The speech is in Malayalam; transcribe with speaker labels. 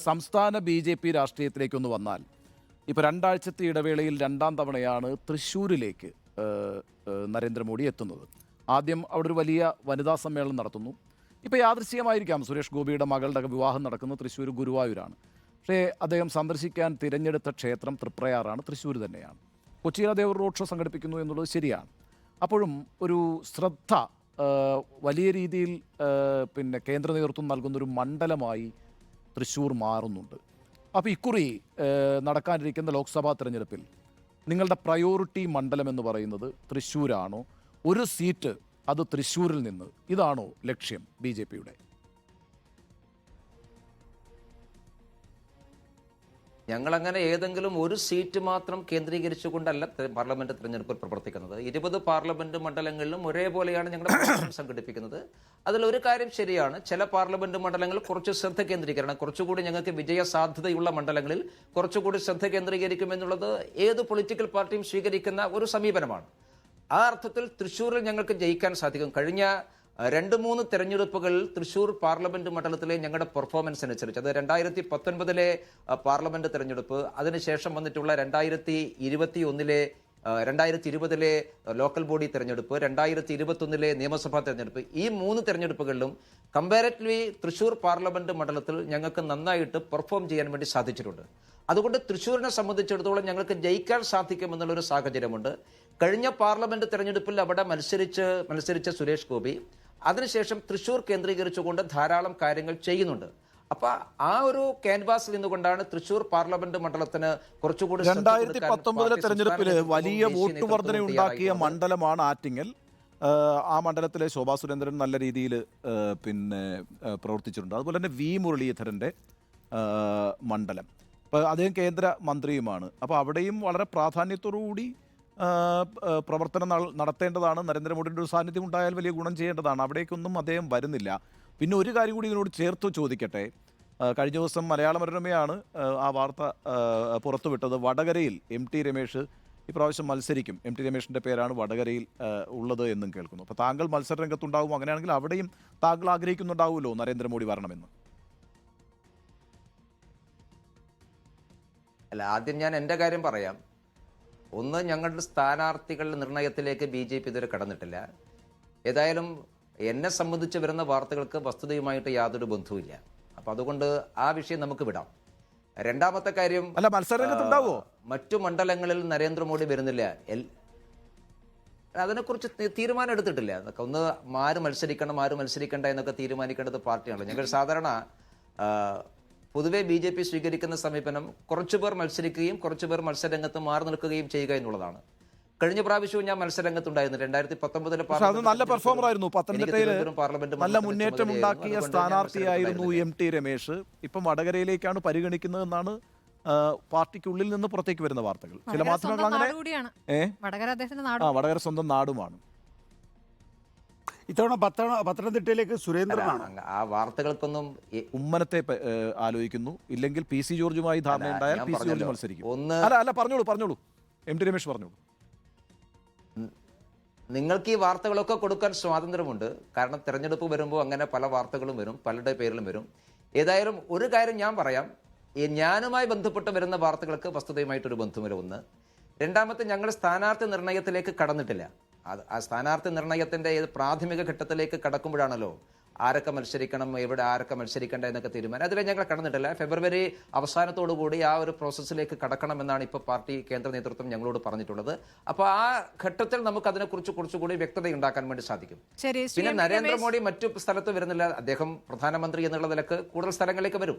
Speaker 1: സംസ്ഥാന ബി.ജെ.പി. രാഷ്ട്രീയത്തിലേക്കൊന്ന് വന്നാൽ ഇപ്പോൾ രണ്ടാഴ്ചത്തെ ഇടവേളയിൽ രണ്ടാം തവണയാണ് തൃശ്ശൂരിലേക്ക് നരേന്ദ്രമോദി എത്തുന്നത്. ആദ്യം അവിടെ ഒരു വലിയ വനിതാ സമ്മേളനം നടത്തുന്നു. ഇപ്പോൾ യാദൃശ്ചികമായിരിക്കാം സുരേഷ് ഗോപിയുടെ മകളുടെ വിവാഹം നടക്കുന്നത് തൃശ്ശൂർ ഗുരുവായൂരാണ്. പക്ഷേ അദ്ദേഹം സന്ദർശിക്കാൻ തിരഞ്ഞെടുത്ത ക്ഷേത്രം തൃപ്രയാറാണ്, തൃശ്ശൂർ തന്നെയാണ്. കൊച്ചിയിൽ അദ്ദേഹം ഒരു റോഡ് ഷോ സംഘടിപ്പിക്കുന്നു എന്നുള്ളത് ശരിയാണ്. അപ്പോഴും ഒരു ശ്രദ്ധ വലിയ രീതിയിൽ കേന്ദ്ര നേതൃത്വം നൽകുന്നൊരു മണ്ഡലമായി തൃശ്ശൂർ മാറുന്നുണ്ട്. അപ്പോൾ ഇക്കുറി നടക്കാനിരിക്കുന്ന ലോക്സഭാ തെരഞ്ഞെടുപ്പിൽ നിങ്ങളുടെ പ്രയോറിറ്റി മണ്ഡലം എന്ന് പറയുന്നത് തൃശ്ശൂരാണോ? ഒരു സീറ്റ് അത് തൃശ്ശൂരിൽ നിന്ന്, ഇതാണോ ലക്ഷ്യം ബി.ജെ.പിയുടെ?
Speaker 2: ഞങ്ങളങ്ങനെ ഏതെങ്കിലും ഒരു സീറ്റ് മാത്രം കേന്ദ്രീകരിച്ചുകൊണ്ടല്ല പാർലമെന്റ് തെരഞ്ഞെടുപ്പിൽ പ്രവർത്തിക്കുന്നത്. 20 പാർലമെന്റ് മണ്ഡലങ്ങളിലും ഒരേപോലെയാണ് ഞങ്ങളുടെ പ്രവർത്തനം സംഘടിപ്പിക്കുന്നത്. അതിലൊരു കാര്യം ശരിയാണ്, ചില പാർലമെന്റ് മണ്ഡലങ്ങളിൽ കുറച്ച് ശ്രദ്ധ കേന്ദ്രീകരണം, കുറച്ചുകൂടി ഞങ്ങൾക്ക് വിജയ സാധ്യതയുള്ള മണ്ഡലങ്ങളിൽ കുറച്ചുകൂടി ശ്രദ്ധ കേന്ദ്രീകരിക്കുമെന്നുള്ളത് ഏത് പൊളിറ്റിക്കൽ പാർട്ടിയും സ്വീകരിക്കുന്ന ഒരു സമീപനമാണ്. ആ അർത്ഥത്തിൽ തൃശ്ശൂരിൽ ഞങ്ങൾക്ക് ജയിക്കാൻ സാധിക്കും. കഴിഞ്ഞ 2-3 തെരഞ്ഞെടുപ്പുകളിൽ തൃശ്ശൂർ പാർലമെന്റ് മണ്ഡലത്തിലെ ഞങ്ങളുടെ പെർഫോമൻസ് അനുസരിച്ച്, അത് 2019 പാർലമെന്റ് തെരഞ്ഞെടുപ്പ്, അതിനുശേഷം വന്നിട്ടുള്ള 2020 ലോക്കൽ ബോഡി തെരഞ്ഞെടുപ്പ്, 2021 നിയമസഭാ തെരഞ്ഞെടുപ്പ്, ഈ 3 തെരഞ്ഞെടുപ്പുകളിലും കമ്പാരറ്റീവ്ലി തൃശ്ശൂർ പാർലമെന്റ് മണ്ഡലത്തിൽ ഞങ്ങൾക്ക് നന്നായിട്ട് പെർഫോം ചെയ്യാൻ വേണ്ടി സാധിച്ചിട്ടുണ്ട്. അതുകൊണ്ട് തൃശ്ശൂരിനെ സംബന്ധിച്ചിടത്തോളം ഞങ്ങൾക്ക് ജയിക്കാൻ സാധിക്കുമെന്നുള്ളൊരു സാഹചര്യമുണ്ട്. കഴിഞ്ഞ പാർലമെന്റ് തെരഞ്ഞെടുപ്പിൽ അവിടെ മത്സരിച്ച സുരേഷ് ഗോപി അതിനുശേഷം തൃശ്ശൂർ കേന്ദ്രീകരിച്ചുകൊണ്ട് ധാരാളം കാര്യങ്ങൾ ചെയ്യുന്നുണ്ട്. അപ്പൊ ആ ഒരു ക്യാൻവാസിൽ നിന്നുകൊണ്ടാണ് തൃശ്ശൂർ പാർലമെന്റ് മണ്ഡലത്തിന് കുറച്ചുകൂടി
Speaker 1: 2019 തെരഞ്ഞെടുപ്പിൽ വലിയ വോട്ട് വർധനയുണ്ടാക്കിയ മണ്ഡലമാണ് ആറ്റിങ്ങൽ. ആ മണ്ഡലത്തിലെ ശോഭാ സുരേന്ദ്രൻ നല്ല രീതിയിൽ പ്രവർത്തിച്ചിട്ടുണ്ട്. അതുപോലെ തന്നെ വി മുരളീധരൻ്റെ മണ്ഡലം, അപ്പോൾ അദ്ദേഹം കേന്ദ്ര മന്ത്രിയുമാണ്. അപ്പോൾ അവിടെയും വളരെ പ്രാധാന്യത്തോടുകൂടി പ്രവർത്തനം നടത്തേണ്ടതാണ്. നരേന്ദ്രമോദിയുടെ ഒരു സാന്നിധ്യം ഉണ്ടായാൽ വലിയ ഗുണം ചെയ്യേണ്ടതാണ്. അവിടേക്കൊന്നും അദ്ദേഹം വരുന്നില്ല. പിന്നെ ഒരു കാര്യം കൂടി ഇതിനോട് ചേർത്ത് ചോദിക്കട്ടെ. കഴിഞ്ഞ ദിവസം മലയാള മനോരമയാണ് ആ വാർത്ത പുറത്തുവിട്ടത്. വടകരയിൽ എം.ടി. രമേശ് ഇപ്രാവശ്യം മത്സരിക്കും. എം.ടി. രമേശിൻ്റെ പേരാണ് വടകരയിൽ ഉള്ളത് എന്നും കേൾക്കുന്നു. അപ്പോൾ താങ്കൾ മത്സര രംഗത്തുണ്ടാകും. അങ്ങനെയാണെങ്കിൽ അവിടെയും താങ്കൾ ആഗ്രഹിക്കുന്നുണ്ടാവുമല്ലോ നരേന്ദ്രമോദി വരണമെന്ന്?
Speaker 2: അല്ല, ആദ്യം ഞാൻ എൻ്റെ കാര്യം പറയാം. ഒന്ന്, ഞങ്ങളുടെ സ്ഥാനാർത്ഥികളുടെ നിർണയത്തിലേക്ക് ബി.ജെ.പി. ഇതുവരെ കടന്നിട്ടില്ല. ഏതായാലും എന്നെ സംബന്ധിച്ച് വരുന്ന വാർത്തകൾക്ക് വസ്തുതയുമായിട്ട് യാതൊരു ബന്ധവുമില്ല. അപ്പം അതുകൊണ്ട് ആ വിഷയം നമുക്ക് വിടാം. രണ്ടാമത്തെ കാര്യം, മറ്റു മണ്ഡലങ്ങളിൽ നരേന്ദ്രമോദി വരുന്നില്ല, അതിനെക്കുറിച്ച് തീരുമാനം എടുത്തിട്ടില്ല. ഒന്ന് ആര് മത്സരിക്കണം ആര് മത്സരിക്കണ്ട എന്നൊക്കെ തീരുമാനിക്കേണ്ടത് പാർട്ടിയാണല്ലോ. ഞങ്ങൾ സാധാരണ പൊതുവെ ബി.ജെ.പി. സ്വീകരിക്കുന്ന സമീപനം കുറച്ചുപേർ മത്സരിക്കുകയും കുറച്ചുപേർ മത്സരരംഗത്ത് മാറി നിൽക്കുകയും ചെയ്യുക എന്നുള്ളതാണ്. കഴിഞ്ഞ പ്രാവശ്യവും ഞാൻ മത്സരരംഗത്തുണ്ടായിരുന്നു. 2019
Speaker 1: നല്ല പെർഫോമർ ആയിരുന്നു. പത്തനംതിട്ടയിൽ നല്ല മുന്നേറ്റം ഉണ്ടാക്കിയ സ്ഥാനാർത്ഥിയായിരുന്നു എം.ടി. രമേശ്. ഇപ്പം വടകരയിലേക്കാണ് പരിഗണിക്കുന്നതെന്നാണ് പാർട്ടിക്കുള്ളിൽ നിന്ന് പുറത്തേക്ക് വരുന്ന വാർത്തകൾ. ചില മാധ്യമങ്ങൾ അങ്ങനെ വടകര സ്വന്തം നാടുമാണ്.
Speaker 3: ഇത്തവണ പത്തനംതിട്ടയിലേക്ക് സുരേന്ദ്രനാണ്.
Speaker 2: ആ വാർത്തകൾക്കൊന്നും
Speaker 1: ഉമ്മനത്തെ ആലോചിക്കുന്നു. ഇല്ലെങ്കിൽ പി.സി. ജോർജുമായി ധാരണയുണ്ടായാൽ പി.സി. ജോർജ് മത്സരിക്കും. പറഞ്ഞോളൂ എം.ടി. രമേശ് പറഞ്ഞോളൂ.
Speaker 2: നിങ്ങൾക്ക് ഈ വാർത്തകളൊക്കെ കൊടുക്കാൻ സ്വാതന്ത്ര്യമുണ്ട്. കാരണം തെരഞ്ഞെടുപ്പ് വരുമ്പോൾ അങ്ങനെ പല വാർത്തകളും വരും, പലരുടെ പേരിലും വരും. ഏതായാലും ഒരു കാര്യം ഞാൻ പറയാം, ഞാനുമായി ബന്ധപ്പെട്ട് വരുന്ന വാർത്തകൾക്ക് വസ്തുതയുമായിട്ടൊരു ബന്ധമില്ല. ഒന്ന്. രണ്ടാമത്തെ, ഞങ്ങൾ സ്ഥാനാർത്ഥി നിർണയത്തിലേക്ക് കടന്നിട്ടില്ല. ആ സ്ഥാനാർത്ഥി നിർണയത്തിന്റെ പ്രാഥമിക ഘട്ടത്തിലേക്ക് കടക്കുമ്പോഴാണല്ലോ ആരൊക്കെ മത്സരിക്കണം, എവിടെ ആരൊക്കെ മത്സരിക്കേണ്ട എന്നൊക്കെ തീരുമാനം. അതിലെ ഞങ്ങൾ കടന്നിട്ടില്ല. ഫെബ്രുവരി അവസാനത്തോടുകൂടി ആ ഒരു പ്രോസസ്സിലേക്ക് കടക്കണമെന്നാണ് ഇപ്പോൾ പാർട്ടി കേന്ദ്ര നേതൃത്വം ഞങ്ങളോട് പറഞ്ഞിട്ടുള്ളത്. അപ്പോൾ ആ ഘട്ടത്തിൽ നമുക്ക് അതിനെക്കുറിച്ച് കുറച്ചുകൂടി വ്യക്തത ഉണ്ടാക്കാൻ വേണ്ടി സാധിക്കും. പിന്നെ നരേന്ദ്രമോദി മറ്റു സ്ഥലത്ത് വരുന്നില്ല. അദ്ദേഹം പ്രധാനമന്ത്രി എന്നുള്ള നിലക്ക് കൂടുതൽ സ്ഥലങ്ങളിലേക്ക് വരും.